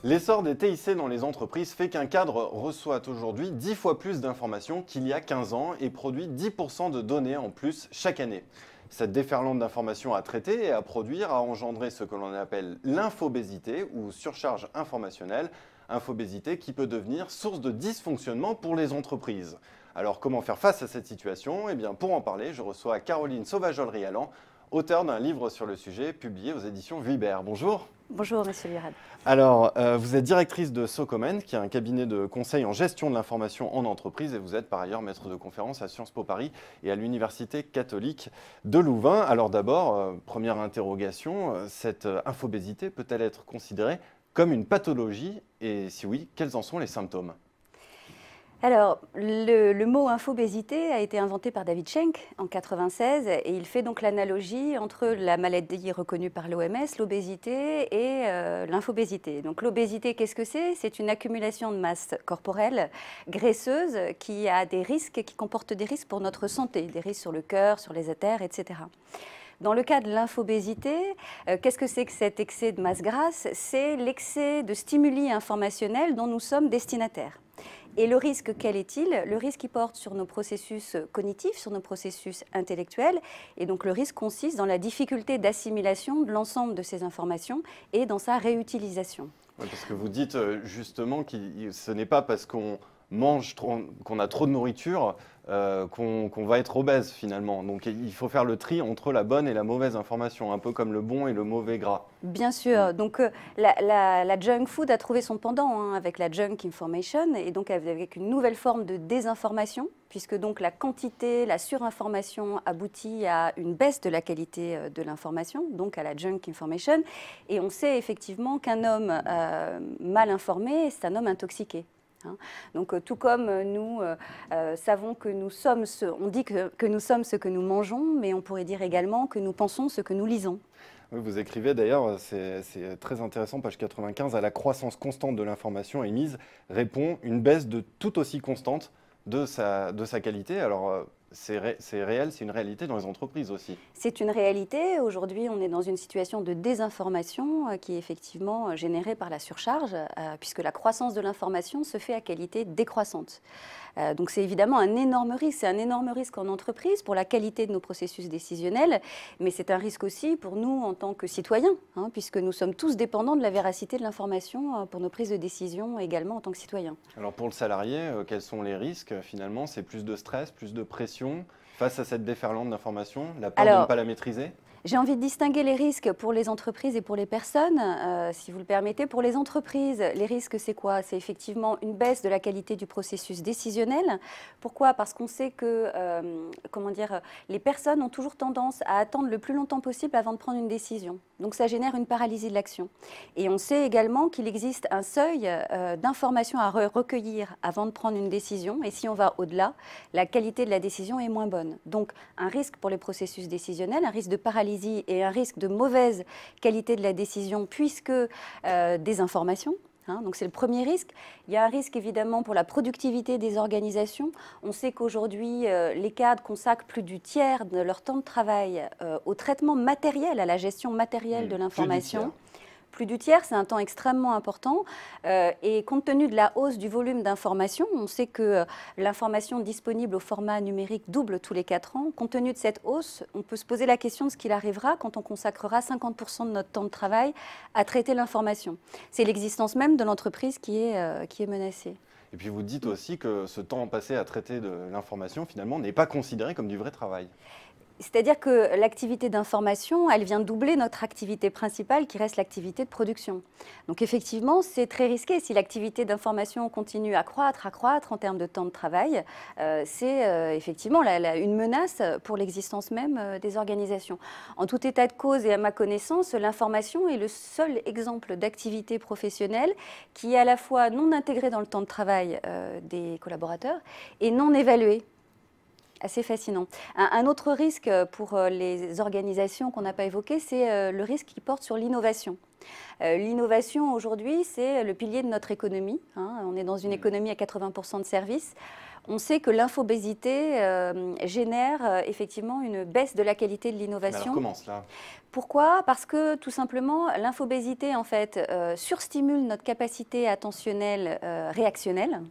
L'essor des TIC dans les entreprises fait qu'un cadre reçoit aujourd'hui 10 fois plus d'informations qu'il y a 15 ans et produit 10% de données en plus chaque année. Cette déferlante d'informations à traiter et à produire a engendré ce que l'on appelle l'infobésité ou surcharge informationnelle, infobésité qui peut devenir source de dysfonctionnement pour les entreprises. Alors comment faire face à cette situation? Eh bien, pour en parler, je reçois Caroline Sauvageol-Rialan, auteure d'un livre sur le sujet publié aux éditions Vuibert. Bonjour. Bonjour, monsieur Lurad. Alors, vous êtes directrice de Socomen, qui est un cabinet de conseil en gestion de l'information en entreprise, et vous êtes par ailleurs maître de conférence à Sciences Po Paris et à l'Université catholique de Louvain. Alors d'abord, première interrogation, cette infobésité peut-elle être considérée comme une pathologie? Et si oui, quels en sont les symptômes? Alors, le mot infobésité a été inventé par David Schenk en 1996 et il fait donc l'analogie entre la maladie reconnue par l'OMS, l'obésité et l'infobésité. Donc l'obésité, qu'est-ce que c'est? C'est une accumulation de masse corporelle graisseuse qui a des risques, qui comporte des risques pour notre santé, des risques sur le cœur, sur les artères, etc. Dans le cas de l'infobésité, qu'est-ce que c'est que cet excès de masse grasse? C'est l'excès de stimuli informationnels dont nous sommes destinataires. Et le risque, quel est-il? Le risque, il porte sur nos processus cognitifs, sur nos processus intellectuels. Et donc, le risque consiste dans la difficulté d'assimilation de l'ensemble de ces informations et dans sa réutilisation. Oui, parce que vous dites justement que ce n'est pas parce qu'on mange qu'on a trop de nourriture qu'on va être obèse finalement. Donc il faut faire le tri entre la bonne et la mauvaise information, un peu comme le bon et le mauvais gras. Bien sûr, donc la junk food a trouvé son pendant avec la junk information et donc avec une nouvelle forme de désinformation, puisque donc la quantité, la surinformation aboutit à une baisse de la qualité de l'information, donc à la junk information. Et on sait effectivement qu'un homme mal informé, c'est un homme intoxiqué. Donc tout comme nous savons que nous sommes on dit que nous sommes ce que nous mangeons, mais on pourrait dire également que nous pensons ce que nous lisons. Oui, vous écrivez d'ailleurs, c'est très intéressant, page 95, à la croissance constante de l'information émise répond une baisse de tout aussi constante de sa qualité. Alors c'est réel, c'est une réalité dans les entreprises aussi. C'est une réalité. Aujourd'hui, on est dans une situation de désinformation qui est effectivement générée par la surcharge, puisque la croissance de l'information se fait à qualité décroissante. Donc c'est évidemment un énorme risque. C'est un énorme risque en entreprise pour la qualité de nos processus décisionnels, mais c'est un risque aussi pour nous en tant que citoyens, puisque nous sommes tous dépendants de la véracité de l'information pour nos prises de décision également en tant que citoyens. Alors pour le salarié, quels sont les risques finalement? C'est plus de stress, plus de pression face à cette déferlante d'informations, la peur de ne pas la maîtriser? J'ai envie de distinguer les risques pour les entreprises et pour les personnes, si vous le permettez. Pour les entreprises, les risques, c'est quoi? C'est effectivement une baisse de la qualité du processus décisionnel. Pourquoi? Parce qu'on sait que les personnes ont toujours tendance à attendre le plus longtemps possible avant de prendre une décision. Donc ça génère une paralysie de l'action. Et on sait également qu'il existe un seuil d'informations à recueillir avant de prendre une décision. Et si on va au-delà, la qualité de la décision est moins bonne. Donc un risque pour les processus décisionnels, un risque de paralysie et un risque de mauvaise qualité de la décision puisque des informations. Donc c'est le premier risque. Il y a un risque évidemment pour la productivité des organisations. On sait qu'aujourd'hui, les cadres consacrent plus du tiers de leur temps de travail au traitement matériel, à la gestion matérielle de l'information. Plus du tiers, c'est un temps extrêmement important et compte tenu de la hausse du volume d'informations, on sait que l'information disponible au format numérique double tous les 4 ans. Compte tenu de cette hausse, on peut se poser la question de ce qu'il arrivera quand on consacrera 50% de notre temps de travail à traiter l'information. C'est l'existence même de l'entreprise qui est menacée. Et puis vous dites aussi que ce temps passé à traiter de l'information, finalement, n'est pas considéré comme du vrai travail. C'est-à-dire que l'activité d'information, elle vient doubler notre activité principale qui reste l'activité de production. Donc effectivement, c'est très risqué. Si l'activité d'information continue à croître en termes de temps de travail, c'est effectivement une menace pour l'existence même des organisations. En tout état de cause et à ma connaissance, l'information est le seul exemple d'activité professionnelle qui est à la fois non intégrée dans le temps de travail des collaborateurs et non évaluée. Assez fascinant. Un autre risque pour les organisations qu'on n'a pas évoqué, c'est le risque qui porte sur l'innovation. L'innovation aujourd'hui, c'est le pilier de notre économie. On est dans une économie à 80% de services. On sait que l'infobésité génère effectivement une baisse de la qualité de l'innovation. Alors comment cela ? Pourquoi? Parce que tout simplement, l'infobésité en fait surstimule notre capacité attentionnelle réactionnelle.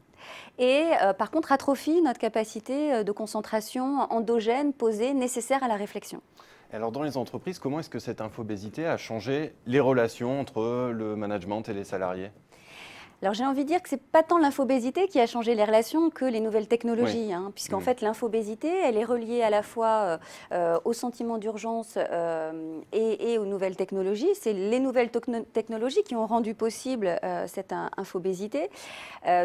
Et par contre, atrophie notre capacité de concentration endogène, posée, nécessaire à la réflexion. Alors dans les entreprises, comment est-ce que cette infobésité a changé les relations entre le management et les salariés ? Alors j'ai envie de dire que ce n'est pas tant l'infobésité qui a changé les relations que les nouvelles technologies, puisqu'en fait l'infobésité, elle est reliée à la fois au sentiment d'urgence et aux nouvelles technologies. C'est les nouvelles technologies qui ont rendu possible cette infobésité.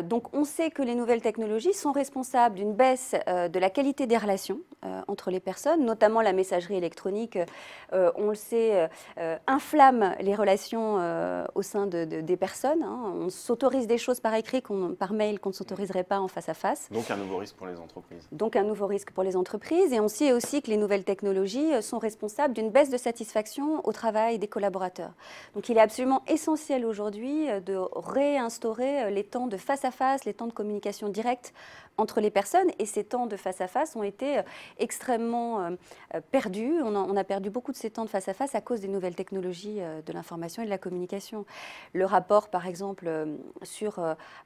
Donc on sait que les nouvelles technologies sont responsables d'une baisse de la qualité des relations entre les personnes, notamment la messagerie électronique, on le sait, inflamme les relations au sein des personnes. On s'autorise des choses par écrit, par mail, qu'on ne s'autoriserait pas en face à face. Donc un nouveau risque pour les entreprises. Donc un nouveau risque pour les entreprises. Et on sait aussi que les nouvelles technologies sont responsables d'une baisse de satisfaction au travail des collaborateurs. Donc il est absolument essentiel aujourd'hui de réinstaurer les temps de face à face, les temps de communication directe entre les personnes. Et ces temps de face à face ont été extrêmement perdus. On a perdu beaucoup de ces temps de face à face à cause des nouvelles technologies de l'information et de la communication. Le rapport, par exemple, sur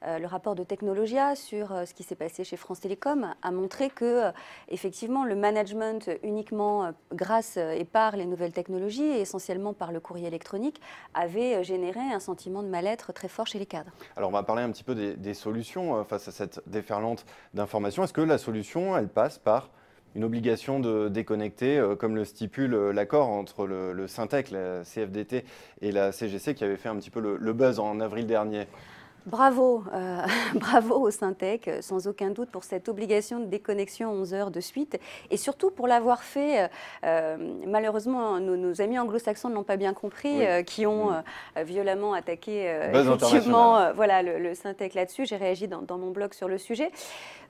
le rapport de Technologia sur ce qui s'est passé chez France Télécom a montré que effectivement le management uniquement grâce et par les nouvelles technologies et essentiellement par le courrier électronique avait généré un sentiment de mal-être très fort chez les cadres. Alors on va parler un petit peu des solutions face à cette déferlante d'informations. Est-ce que la solution, elle passe par une obligation de déconnecter, comme le stipule l'accord entre le Syntec, la CFDT et la CGC qui avait fait un petit peu le buzz en avril dernier? Bravo, bravo au Syntec, sans aucun doute, pour cette obligation de déconnexion 11 heures de suite, et surtout pour l'avoir fait, malheureusement, nos amis anglo-saxons ne l'ont pas bien compris, qui ont violemment attaqué effectivement voilà, le Syntec là-dessus. J'ai réagi dans mon blog sur le sujet.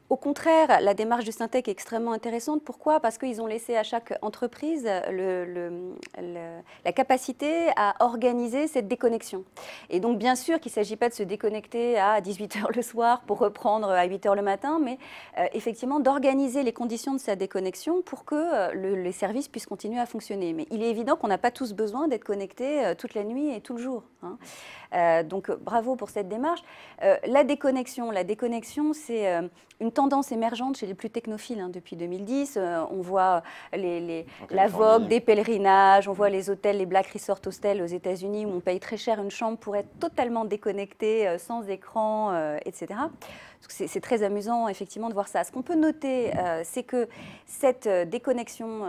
Au contraire, la démarche du Syntec est extrêmement intéressante. Pourquoi? Parce qu'ils ont laissé à chaque entreprise la capacité à organiser cette déconnexion. Et donc, bien sûr qu'il ne s'agit pas de se déconnecter à 18h le soir pour reprendre à 8h le matin, mais effectivement d'organiser les conditions de sa déconnexion pour que les services puissent continuer à fonctionner. Mais il est évident qu'on n'a pas tous besoin d'être connectés toute la nuit et tout le jour. Donc, bravo pour cette démarche. La déconnexion, c'est une tendance émergente chez les plus technophiles depuis 2010. On voit la vogue des pèlerinages, on voit les hôtels, les Black Resort Hostels aux États-Unis où on paye très cher une chambre pour être totalement déconnecté, sans écran, etc. C'est très amusant effectivement de voir ça. Ce qu'on peut noter, c'est que cette déconnexion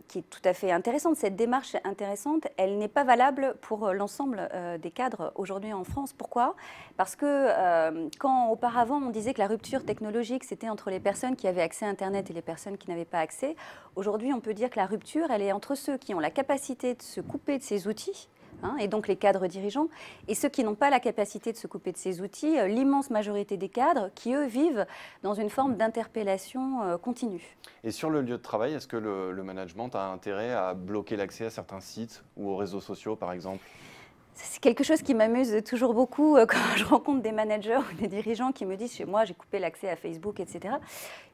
qui est tout à fait intéressante, cette démarche intéressante, elle n'est pas valable pour l'ensemble des cadres aujourd'hui en France. Pourquoi? Parce que quand auparavant on disait que la rupture technologique c'était entre les personnes qui avaient accès à Internet et les personnes qui n'avaient pas accès, aujourd'hui on peut dire que la rupture elle est entre ceux qui ont la capacité de se couper de ces outils, et donc les cadres dirigeants, et ceux qui n'ont pas la capacité de se couper de ces outils, l'immense majorité des cadres qui, eux, vivent dans une forme d'interpellation continue. Et sur le lieu de travail, est-ce que le management a intérêt à bloquer l'accès à certains sites ou aux réseaux sociaux, par exemple ? C'est quelque chose qui m'amuse toujours beaucoup quand je rencontre des managers ou des dirigeants qui me disent « chez moi, j'ai coupé l'accès à Facebook, etc. »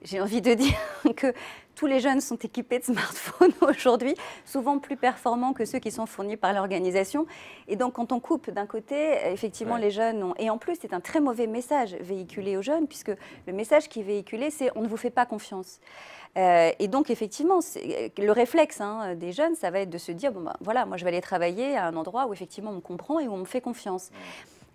J'ai envie de dire que tous les jeunes sont équipés de smartphones aujourd'hui, souvent plus performants que ceux qui sont fournis par l'organisation. Et donc, quand on coupe d'un côté, effectivement, les jeunes ont... Et en plus, c'est un très mauvais message véhiculé aux jeunes, puisque le message qui est véhiculé, c'est « on ne vous fait pas confiance ». Et donc, effectivement, le réflexe des jeunes, ça va être de se dire, bon, ben, voilà, moi, je vais aller travailler à un endroit où, effectivement, on me comprend et où on me fait confiance.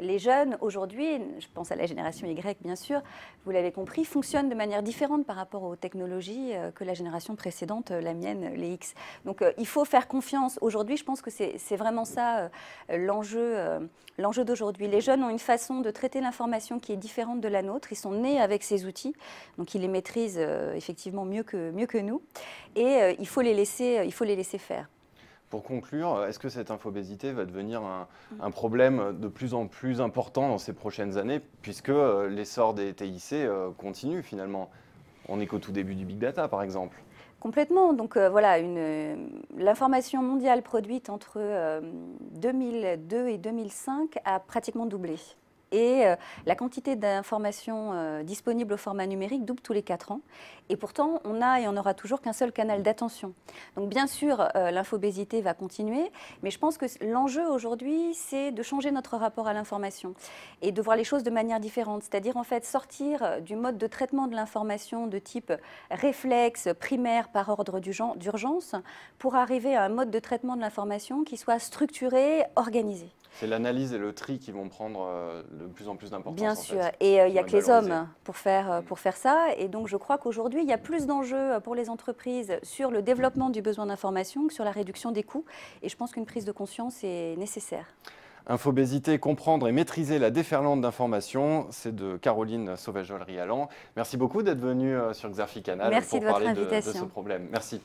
Les jeunes, aujourd'hui, je pense à la génération Y, bien sûr, vous l'avez compris, fonctionnent de manière différente par rapport aux technologies que la génération précédente, la mienne, les X. Donc, il faut faire confiance. Aujourd'hui, je pense que c'est vraiment ça l'enjeu d'aujourd'hui. Les jeunes ont une façon de traiter l'information qui est différente de la nôtre. Ils sont nés avec ces outils, donc ils les maîtrisent effectivement mieux que nous. Et il faut les laisser faire. Pour conclure, est-ce que cette infobésité va devenir un problème de plus en plus important dans ces prochaines années, puisque l'essor des TIC continue finalement? On n'est qu'au tout début du Big Data, par exemple. Complètement. Donc voilà, l'information mondiale produite entre 2002 et 2005 a pratiquement doublé. Et la quantité d'informations disponibles au format numérique double tous les 4 ans. Et pourtant, on a et on n'aura toujours qu'un seul canal d'attention. Donc bien sûr, l'infobésité va continuer, mais je pense que l'enjeu aujourd'hui, c'est de changer notre rapport à l'information et de voir les choses de manière différente. C'est-à-dire en fait sortir du mode de traitement de l'information de type réflexe primaire par ordre d'urgence pour arriver à un mode de traitement de l'information qui soit structuré, organisé. C'est l'analyse et le tri qui vont prendre de plus en plus d'importance. Bien en sûr, fait, et il n'y a que les valoriser. hommes pour faire ça. Et donc je crois qu'aujourd'hui, il y a plus d'enjeux pour les entreprises sur le développement du besoin d'information que sur la réduction des coûts. Et je pense qu'une prise de conscience est nécessaire. Infobésité, comprendre et maîtriser la déferlante d'informations, c'est de Caroline Sauvageol-Rialan. Merci beaucoup d'être venue sur Xerfi Canal Merci pour de votre parler de ce invitation. problème. Merci.